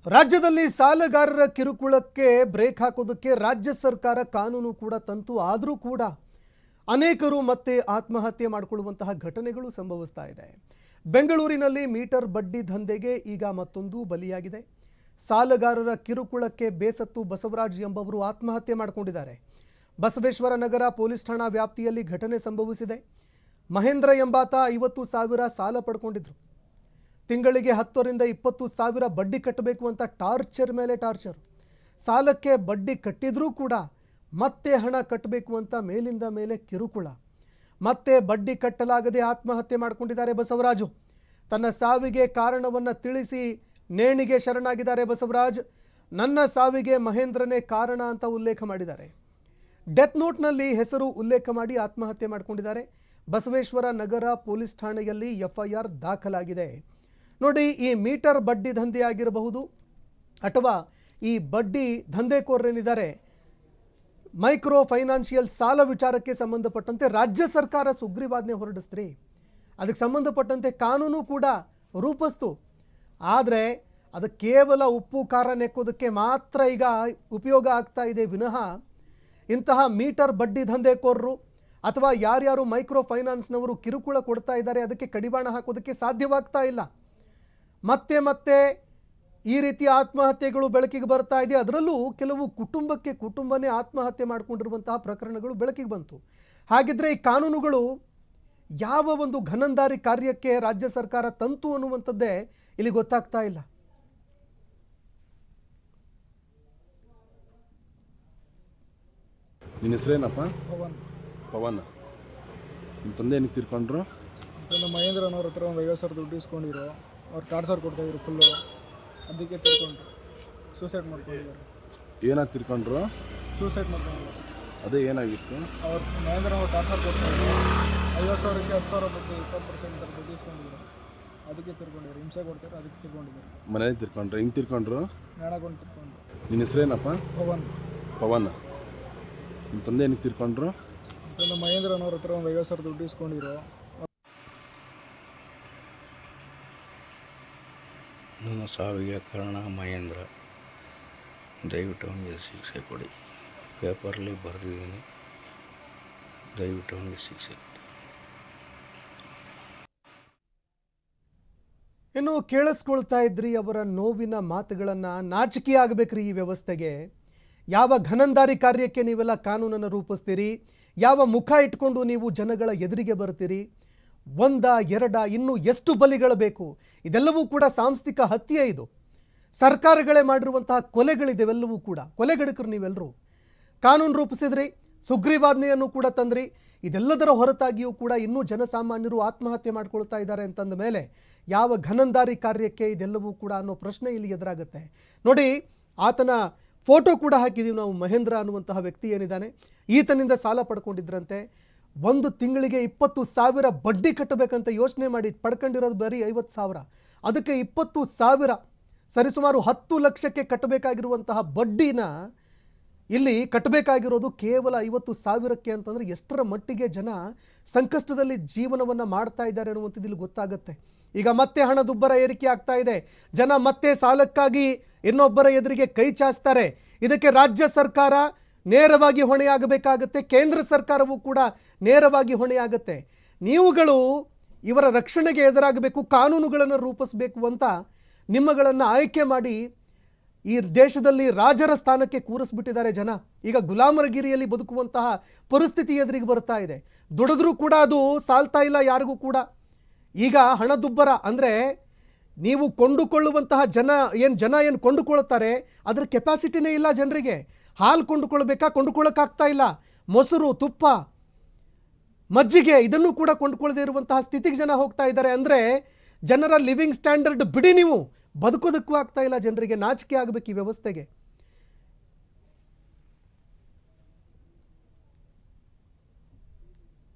ರಾಜ್ಯದಲ್ಲಿ ಸಾಲಗಾರರ ಕಿರುಕುಳಕ್ಕೆ ಬ್ರೇಕ್ ಹಾಕೋದಕ್ಕೆ ರಾಜ್ಯ ಸರ್ಕಾರ ಕಾನೂನು ಕೂಡ ತಂತು. ಆದರೂ ಕೂಡ ಅನೇಕರು ಮತ್ತೆ ಆತ್ಮಹತ್ಯೆ ಮಾಡಿಕೊಳ್ಳುವಂತಹ ಘಟನೆಗಳು ಸಂಭವಿಸ್ತಾ ಇದೆ. ಬೆಂಗಳೂರಿನಲ್ಲಿ ಮೀಟರ್ ಬಡ್ಡಿ ದಂಧೆಗೆ ಈಗ ಮತ್ತೊಂದು ಬಲಿಯಾಗಿದೆ. ಸಾಲಗಾರರ ಕಿರುಕುಳಕ್ಕೆ ಬೇಸತ್ತು ಬಸವರಾಜ್ ಎಂಬವರು ಆತ್ಮಹತ್ಯೆ ಮಾಡಿಕೊಂಡಿದ್ದಾರೆ. ಬಸವೇಶ್ವರ ನಗರ ಪೊಲೀಸ್ ಠಾಣಾ ವ್ಯಾಪ್ತಿಯಲ್ಲಿ ಘಟನೆ ಸಂಭವಿಸಿದೆ. ಮಹೇಂದ್ರ ಎಂಬಾತ 50,000 ಸಾಲ ಪಡ್ಕೊಂಡಿದ್ರು. ತಿಂಗಳಿಗೆ 10 ರಿಂದ 20,000 ಬಡ್ಡಿ ಕಟ್ಟಬೇಕು ಅಂತ ಟಾರ್ಚರ್ ಮೇಲೆ ಟಾರ್ಚರ್. ಸಾಲಕ್ಕೆ ಬಡ್ಡಿ ಕಟ್ಟಿದ್ರೂ ಕೂಡ ಮತ್ತೆ ಹಣ ಕಟ್ಟಬೇಕು ಅಂತ ಮೇಲಿಂದ ಮೇಲೆ ಕಿರುಕುಳ. ಮತ್ತೆ ಬಡ್ಡಿ ಕಟ್ಟಲಾಗದೆ ಆತ್ಮಹತ್ಯೆ ಮಾಡಿಕೊಂಡಿದ್ದಾರೆ ಬಸವರಾಜು. ತನ್ನ ಸಾವಿಗೆ ಕಾರಣವನ್ನು ತಿಳಿಸಿ ನೇಣಿಗೆ ಶರಣಾಗಿದ್ದಾರೆ ಬಸವರಾಜ್. ನನ್ನ ಸಾವಿಗೆ ಮಹೇಂದ್ರನೇ ಕಾರಣ ಅಂತ ಉಲ್ಲೇಖ ಮಾಡಿದ್ದಾರೆ. ಡೆತ್ ನೋಟ್ನಲ್ಲಿ ಹೆಸರು ಉಲ್ಲೇಖ ಮಾಡಿ ಆತ್ಮಹತ್ಯೆ ಮಾಡಿಕೊಂಡಿದ್ದಾರೆ. ಬಸವೇಶ್ವರ ನಗರ ಪೊಲೀಸ್ ಠಾಣೆಯಲ್ಲಿ FIR ದಾಖಲಾಗಿದೆ. ನೋಡಿ, ಈ ಮೀಟರ್ ಬಡ್ಡಿ ದಂಧೆ ಆಗಿರಬಹುದು ಅಥವಾ ಈ ಬಡ್ಡಿ ದಂಧೆಕೋರರೇನಿದ್ದಾರೆ ಮೈಕ್ರೋ ಫೈನಾನ್ಷಿಯಲ್ ಸಾಲ ವಿಚಾರಕ್ಕೆ ಸಂಬಂಧಪಟ್ಟಂತೆ ರಾಜ್ಯ ಸರ್ಕಾರ ಸುಗ್ರೀವಾಜ್ಞೆ ಹೊರಡಿಸ್ತ್ರಿ. ಅದಕ್ಕೆ ಸಂಬಂಧಪಟ್ಟಂತೆ ಕಾನೂನು ಕೂಡ ರೂಪಿಸ್ತು. ಆದರೆ ಅದು ಕೇವಲ ಉಪ್ಪು ಖಾರ ನೆಕ್ಕೋದಕ್ಕೆ ಮಾತ್ರ ಈಗ ಉಪಯೋಗ ಆಗ್ತಾ ಇದೆ ವಿನಃ ಇಂತಹ ಮೀಟರ್ ಬಡ್ಡಿ ದಂಧೆಕೋರರು ಅಥವಾ ಯಾರ್ಯಾರು ಮೈಕ್ರೋ ಫೈನಾನ್ಸ್ನವರು ಕಿರುಕುಳ ಕೊಡ್ತಾ ಇದ್ದಾರೆ ಅದಕ್ಕೆ ಕಡಿವಾಣ ಹಾಕೋದಕ್ಕೆ ಸಾಧ್ಯವಾಗ್ತಾ ಇಲ್ಲ. ಮತ್ತೆ ಮತ್ತೆ ಈ ರೀತಿಯ ಆತ್ಮಹತ್ಯೆಗಳು ಬೆಳಕಿಗೆ ಬರ್ತಾ ಇದೆ. ಅದರಲ್ಲೂ ಕೆಲವು ಕುಟುಂಬನೇ ಆತ್ಮಹತ್ಯೆ ಮಾಡಿಕೊಂಡಿರುವಂತಹ ಪ್ರಕರಣಗಳು ಬೆಳಕಿಗೆ ಬಂತು. ಹಾಗಿದ್ರೆ ಈ ಕಾನೂನುಗಳು ಯಾವ ಒಂದು ಘನಂದಾರಿ ಕಾರ್ಯಕ್ಕೆ ರಾಜ್ಯ ಸರ್ಕಾರ ತಂತು ಅನ್ನುವಂಥದ್ದೇ ಇಲ್ಲಿ ಗೊತ್ತಾಗ್ತಾ ಇಲ್ಲ. ನಿನ್ನ ಹೆಸರೇನಪ್ಪ? ಪವನ್. ನಿಮ್ಮ ತಂದೆ ಏನಕ್ಕೆ ತೀರ್ಕೊಂಡ್ರು? ತಂದೆ ಮಹೇಂದ್ರನವ್ರ ಹತ್ರ ಒಂದು 50,000 ದುಡ್ಡು ಇಸ್ಕೊಂಡಿರೋ, ಅವ್ರು ಟಾರ್ಚರ್ ಕೊಡ್ತಾಯಿದ್ರು ಫುಲ್ಲು, ಅದಕ್ಕೆ ತೀರ್ಕೊಂಡ್ರು. ಸೂಸೈಡ್ ಮಾಡ್ಕೊಂಡಿದ್ದಾರೆ. ಏನಾಗಿ ತೀರ್ಕೊಂಡ್ರು? ಸೂಸೈಡ್ ಮಾಡ್ಕೊಂಡಿದ್ದಾರೆ. ಅದೇ ಏನಾಗಿತ್ತು? ಅವ್ರು ಮಹೇಂದ್ರನವ್ರು ಟಾರ್ಚರ್ ಕೊಡ್ತಾಯಿದ್ರು. 50,000ಕ್ಕೆ 10,000 ಬಗ್ಗೆ 20% ದುಡ್ಡು ಇಸ್ಕೊಂಡಿದ್ದಾರೆ. ಅದಕ್ಕೆ ತೀರ್ಕೊಂಡಿದ್ದಾರೆ. ಹಿಂಸೆ ಕೊಡ್ತಾರೆ, ಅದಕ್ಕೆ ತೀರ್ಕೊಂಡಿದ್ದಾರೆ. ಮನೇಲಿ ತೀರ್ಕೊಂಡ್ರು? ಹೆಂಗೆ ತೀರ್ಕೊಂಡ್ರು? ನಾಡಕೊಂಡು ತೀರ್ಕೊಂಡ್ರು. ನಿನ್ನ ಹೆಸರೇನಪ್ಪ? ಪವನ್. ನಿಮ್ಮ ತಂದೆ ಏನಕ್ಕೆ ತೀರ್ಕೊಂಡ್ರು? ತಂದೆ ಮಹೇಂದ್ರನವ್ರ ಹತ್ರ ಒಂದು 50,000 ದುಡ್ಡು ಇಸ್ಕೊಂಡಿರೋ. ನನ್ನ ಸಾವಿಗೆ ಕಾರಣ ಮಹೇಂದ್ರ. ದಯವಿಟ್ಟು ಅವನಿಗೆ ಶಿಕ್ಷೆ ಕೊಡಿ. ಪೇಪರಲ್ಲಿ ಬರೆದಿದ್ದೀನಿ, ದಯವಿಟ್ಟು ಅವನಿಗೆ ಶಿಕ್ಷೆ ಕೊಡಿ. ಇನ್ನು ಕೇಳಿಸ್ಕೊಳ್ತಾ ಇದ್ರಿ ಅವರ ನೋವಿನ ಮಾತುಗಳನ್ನು. ನಾಚಿಕೆ ಆಗಬೇಕ್ರಿ ಈ ವ್ಯವಸ್ಥೆಗೆ. ಯಾವ ಘನಂದಾರಿ ಕಾರ್ಯಕ್ಕೆ ನೀವೆಲ್ಲ ಕಾನೂನನ್ನು ರೂಪಿಸ್ತೀರಿ? ಯಾವ ಮುಖ ಇಟ್ಕೊಂಡು ನೀವು ಜನಗಳ ಎದುರಿಗೆ ಬರ್ತೀರಿ? 1, 2 ಇನ್ನೂ ಎಷ್ಟು ಬಲಿಗಳು ಬೇಕು? ಇದೆಲ್ಲವೂ ಕೂಡ ಸಾಂಸ್ಥಿಕ ಹತ್ಯೆ. ಇದು ಸರ್ಕಾರಗಳೇ ಮಾಡಿರುವಂತಹ ಕೊಲೆಗಳಿದೆವೆಲ್ಲವೂ ಕೂಡ. ಕೊಲೆಗಡಕರು ನೀವೆಲ್ಲರೂ. ಕಾನೂನು ರೂಪಿಸಿದ್ರಿ, ಸುಗ್ರೀವಾಜ್ಞೆಯನ್ನು ಕೂಡ ತಂದ್ರಿ. ಇದೆಲ್ಲದರ ಹೊರತಾಗಿಯೂ ಕೂಡ ಇನ್ನೂ ಜನಸಾಮಾನ್ಯರು ಆತ್ಮಹತ್ಯೆ ಮಾಡ್ಕೊಳ್ತಾ ಇದ್ದಾರೆ ಅಂತಂದ ಮೇಲೆ ಯಾವ ಘನಂದಾರಿ ಕಾರ್ಯಕ್ಕೆ ಇದೆಲ್ಲವೂ ಕೂಡ ಅನ್ನೋ ಪ್ರಶ್ನೆ ಇಲ್ಲಿ ಎದುರಾಗುತ್ತೆ. ನೋಡಿ, ಆತನ ಫೋಟೋ ಕೂಡ ಹಾಕಿದ್ದೀವಿ ನಾವು. ಮಹೇಂದ್ರ ಅನ್ನುವಂತಹ ವ್ಯಕ್ತಿ ಏನಿದ್ದಾನೆ, ಈತನಿಂದ ಸಾಲ ಪಡ್ಕೊಂಡಿದ್ರಂತೆ. 1 ತಿಂಗಳಿಗೆ 20,000 ಬಡ್ಡಿ ಕಟ್ಟಬೇಕಂತ ಯೋಚನೆ ಮಾಡಿ ಪಡ್ಕೊಂಡಿರೋದು ಬರೀ 50,000. ಅದಕ್ಕೆ 20,000 ಸರಿಸುಮಾರು 10 ಲಕ್ಷಕ್ಕೆ ಕಟ್ಟಬೇಕಾಗಿರುವಂತಹ ಬಡ್ಡಿನ ಇಲ್ಲಿ ಕಟ್ಟಬೇಕಾಗಿರೋದು ಕೇವಲ 50,000ಕ್ಕೆ ಅಂತಂದರೆ ಎಷ್ಟರ ಮಟ್ಟಿಗೆ ಜನ ಸಂಕಷ್ಟದಲ್ಲಿ ಜೀವನವನ್ನು ಮಾಡ್ತಾ ಇದ್ದಾರೆ ಅನ್ನುವಂಥದ್ದು ಇಲ್ಲಿ ಗೊತ್ತಾಗುತ್ತೆ. ಈಗ ಮತ್ತೆ ಹಣದುಬ್ಬರ ಏರಿಕೆ ಆಗ್ತಾ ಇದೆ. ಜನ ಮತ್ತೆ ಸಾಲಕ್ಕಾಗಿ ಇನ್ನೊಬ್ಬರ ಎದುರಿಗೆ ಕೈ ಚಾಚ್ತಾರೆ. ಇದಕ್ಕೆ ರಾಜ್ಯ ಸರ್ಕಾರ ನೇರವಾಗಿ ಹೊಣೆಯಾಗಬೇಕಾಗತ್ತೆ. ಕೇಂದ್ರ ಸರ್ಕಾರವೂ ಕೂಡ ನೇರವಾಗಿ ಹೊಣೆಯಾಗತ್ತೆ. ನೀವುಗಳು ಇವರ ರಕ್ಷಣೆಗೆ ಎದುರಾಗಬೇಕು, ಕಾನೂನುಗಳನ್ನು ರೂಪಿಸಬೇಕು ಅಂತ ನಿಮ್ಮಗಳನ್ನು ಆಯ್ಕೆ ಮಾಡಿ ಈ ದೇಶದಲ್ಲಿ ರಾಜರ ಸ್ಥಾನಕ್ಕೆ ಕೂರಿಸ್ಬಿಟ್ಟಿದ್ದಾರೆ ಜನ. ಈಗ ಗುಲಾಮರಗಿರಿಯಲ್ಲಿ ಬದುಕುವಂತಹ ಪರಿಸ್ಥಿತಿ ಎದುರಿಗೆ ಬರ್ತಾ ಇದೆ. ದುಡಿದ್ರೂ ಕೂಡ ಅದು ಸಾಲ್ತಾ ಇಲ್ಲ ಯಾರಿಗೂ ಕೂಡ. ಈಗ ಹಣದುಬ್ಬರ ಅಂದರೆ ನೀವು ಕೊಂಡುಕೊಳ್ಳುವಂತಹ ಜನ ಏನು ಕೊಂಡುಕೊಳ್ತಾರೆ ಅದರ ಕೆಪಾಸಿಟಿನೇ ಇಲ್ಲ ಜನರಿಗೆ. ಹಾಲು ಕೊಂಡುಕೊಳ್ಬೇಕಾ? ಕೊಂಡುಕೊಳ್ಳೋಕ್ಕಾಗ್ತಾ ಇಲ್ಲ. ಮೊಸರು, ತುಪ್ಪ, ಮಜ್ಜಿಗೆ ಇದನ್ನು ಕೂಡ ಕೊಂಡುಕೊಳ್ಳದೇ ಇರುವಂತಹ ಸ್ಥಿತಿಗೆ ಜನ ಹೋಗ್ತಾ ಇದ್ದಾರೆ. ಅಂದರೆ ಜನರ ಲಿವಿಂಗ್ ಸ್ಟ್ಯಾಂಡರ್ಡ್ ಬಿಡಿ, ನೀವು ಬದುಕೋದಕ್ಕೂ ಆಗ್ತಾ ಇಲ್ಲ ಜನರಿಗೆ. ನಾಚಿಕೆ ಆಗಬೇಕು ಈ ವ್ಯವಸ್ಥೆಗೆ.